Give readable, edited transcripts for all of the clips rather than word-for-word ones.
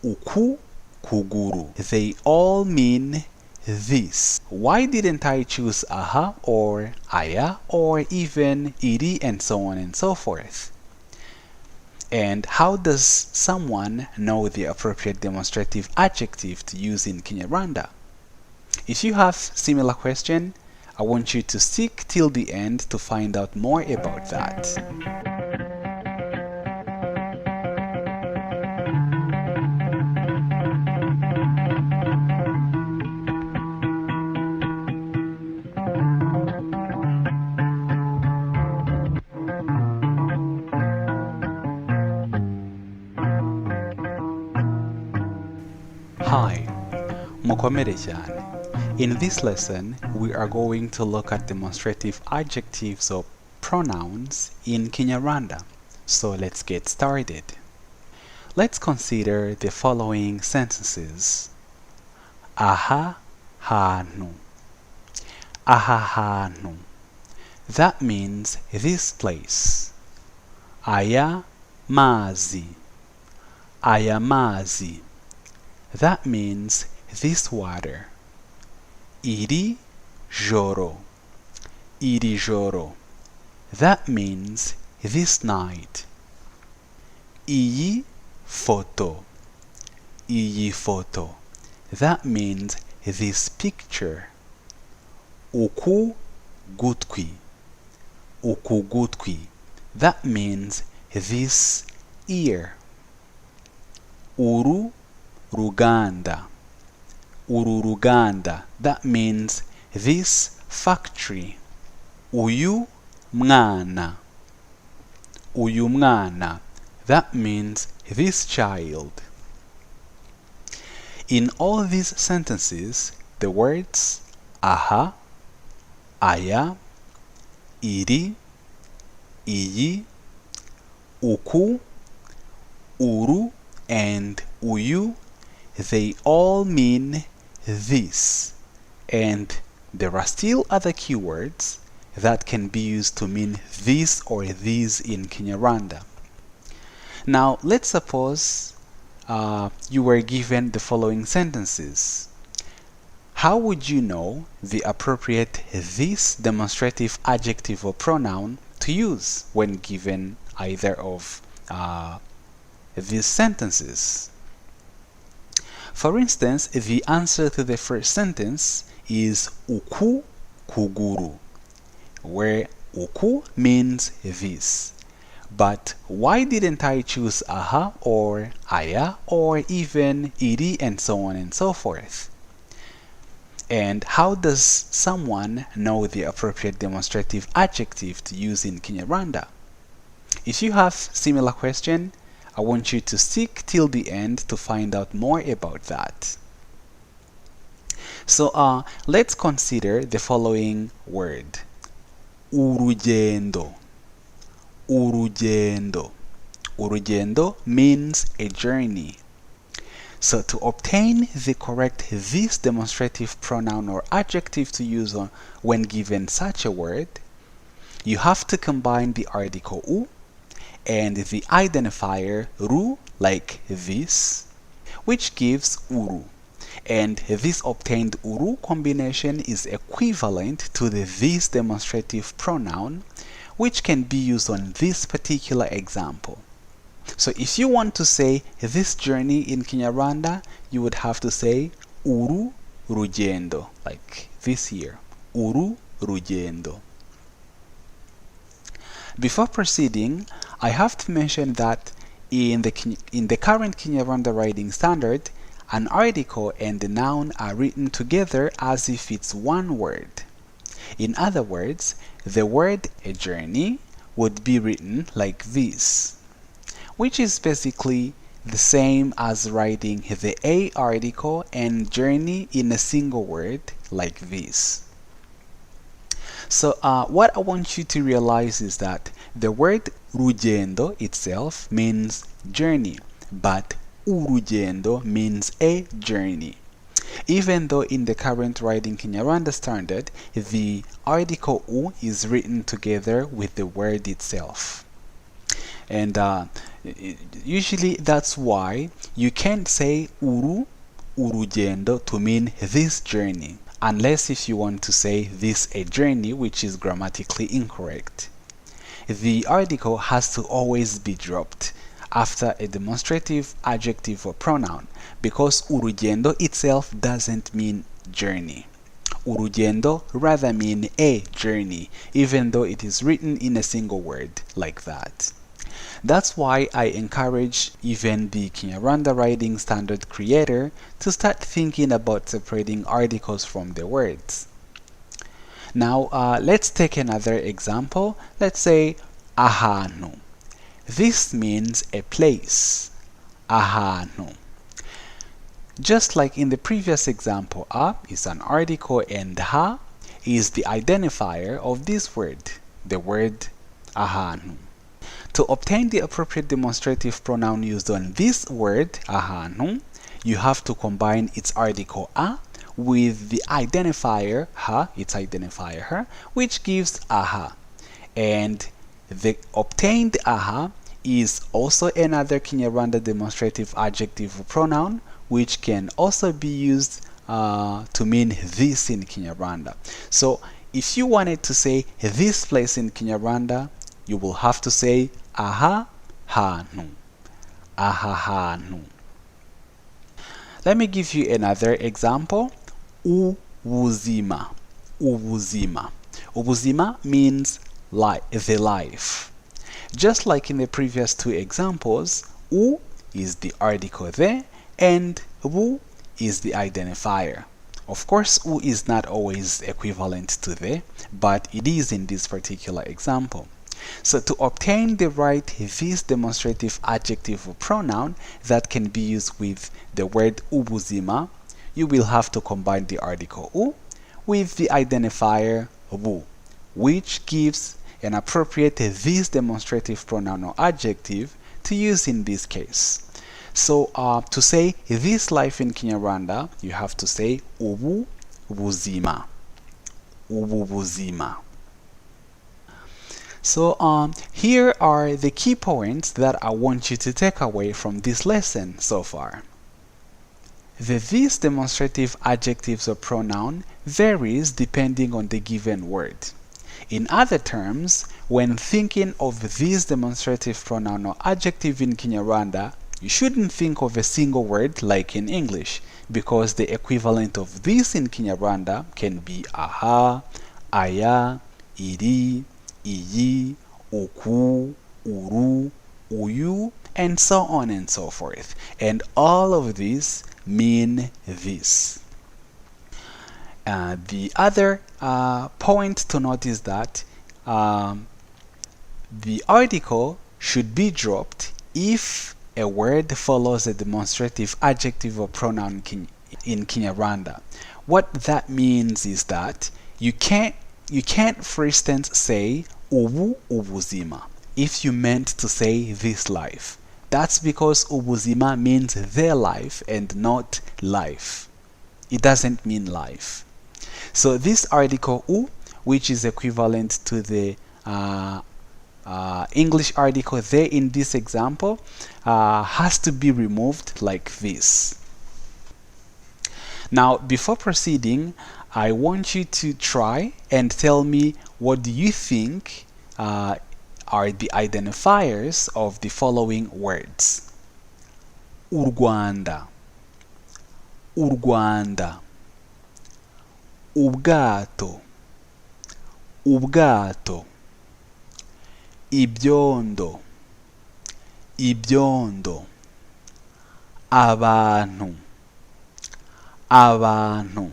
uku kuguru. They all mean this. Why didn't I choose aha or aya or even iri and so on and so forth? And how does someone know the appropriate demonstrative adjective to use in Kinyarwanda? If you have similar question, I want you to stick till the end to find out more about that. Hi, mukomere cyane. In this lesson, we are going to look at demonstrative adjectives or pronouns in Kinyarwanda. So let's get started. Let's consider the following sentences. Aha hanu. Aha hanu. That means this place. Aya mazi. Aya mazi. That means this water. Iri joro. Iri joro. That means this night. Iyi photo. Iyi photo. That means this picture. Uku gutwi. Uku gutwi. That means this ear. Uru ruganda. Uru ruganda. That means this factory. Uyu mwana. Uyu mwana. That means this child. In all these sentences, the words aha, aya, iri, iyi, uku, uru, and uyu, they all mean this. And there are still other keywords that can be used to mean this or these in Kinyarwanda. Now, let's suppose you were given the following sentences. How would you know the appropriate this demonstrative adjective or pronoun to use when given either of these sentences? For instance, the answer to the first sentence is uku kuguru, where uku means this. But why didn't I choose aha or aya or even iri and so on and so forth? And how does someone know the appropriate demonstrative adjective to use in Kinyarwanda? If you have similar question, I want you to stick till the end to find out more about that. So let's consider the following word. Urugendo. Urugendo. Urugendo means a journey. So to obtain the correct this demonstrative pronoun or adjective to use when given such a word, you have to combine the article u and the identifier ru, like this, which gives uru. And this obtained uru combination is equivalent to the this demonstrative pronoun, which can be used on this particular example. So if you want to say this journey in Kinyarwanda, you would have to say uru rugendo, like this here. Uru rugendo. Before proceeding, I have to mention that in the current Kinyarwanda writing standard, an article and the noun are written together as if it's one word. In other words, the word a journey would be written like this, which is basically the same as writing the a article and journey in a single word like this. So what I want you to realize is that the word rugendo itself means journey, but urugendo means a journey. Even though in the current writing Kinyarwanda standard, the article u is written together with the word itself. And Usually that's why you can't say urugendo to mean this journey, unless if you want to say this a journey, which is grammatically incorrect. The article has to always be dropped after a demonstrative adjective or pronoun, because urugendo itself doesn't mean journey. Urugendo rather mean a journey, even though it is written in a single word like that. That's why I encourage even the Kinyarwanda writing standard creator to start thinking about separating articles from the words. Now let's take another example. Let's say ahantu. This means a place. Ahantu. Just like in the previous example, a is an article and ha is the identifier of this word, the word ahantu. To obtain the appropriate demonstrative pronoun used on this word, ahantu, you have to combine its article a with the identifier ha, its identifier her, which gives aha. And the obtained aha is also another Kinyarwanda demonstrative adjective pronoun, which can also be used to mean this in Kinyarwanda. So if you wanted to say this place in Kinyarwanda, you will have to say aha hanu. Aha hanu. Let me give you another example. Ubuzima. Ubuzima. Ubuzima means the life. Just like in the previous two examples, u is the article there and wu is the identifier. Of course, u is not always equivalent to the, but it is in this particular example. So to obtain the right this demonstrative adjective or pronoun that can be used with the word ubuzima, you will have to combine the article u with the identifier wu, which gives an appropriate this demonstrative pronoun or adjective to use in this case. So to say this life in Kinyarwanda, you have to say ubu buzima. Ubu buzima. So here are the key points that I want you to take away from this lesson so far. The this demonstrative adjectives or pronoun varies depending on the given word. In other terms, when thinking of this demonstrative pronoun or adjective in Kinyarwanda, you shouldn't think of a single word like in English, because the equivalent of this in Kinyarwanda can be aha, aya, iri, iyi, uku, uru, uyu, and so on and so forth. And all of these mean this. The other point to note is that the article should be dropped if a word follows a demonstrative adjective or pronoun in Kinyarwanda. What that means is that you can't, for instance, say ubu ubuzima if you meant to say this life. That's because ubuzima means their life and not life. It doesn't mean life. So this article u, which is equivalent to the English article there in this example, has to be removed like this. Now, before proceeding, I want you to try and tell me what do you think are the identifiers of the following words. Urwanda, Urwanda, ubwato, ubwato, ibyondo, ibyondo, abantu, abantu.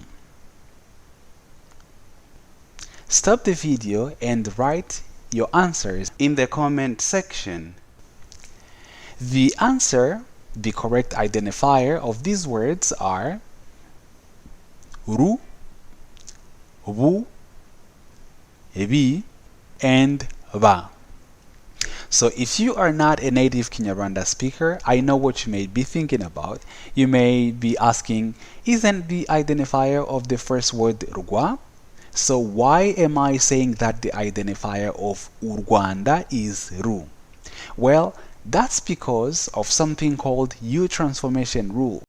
Stop the video and write your answers in the comment section. The correct identifier of these words are ru, wu, bi, and ba. So if you are not a native Kinyarwanda speaker, I know what you may be thinking about. You may be asking, isn't the identifier of the first word Rugwa? So why am I saying that the identifier of Urwanda is Ru? Well, That's because of something called U transformation rule.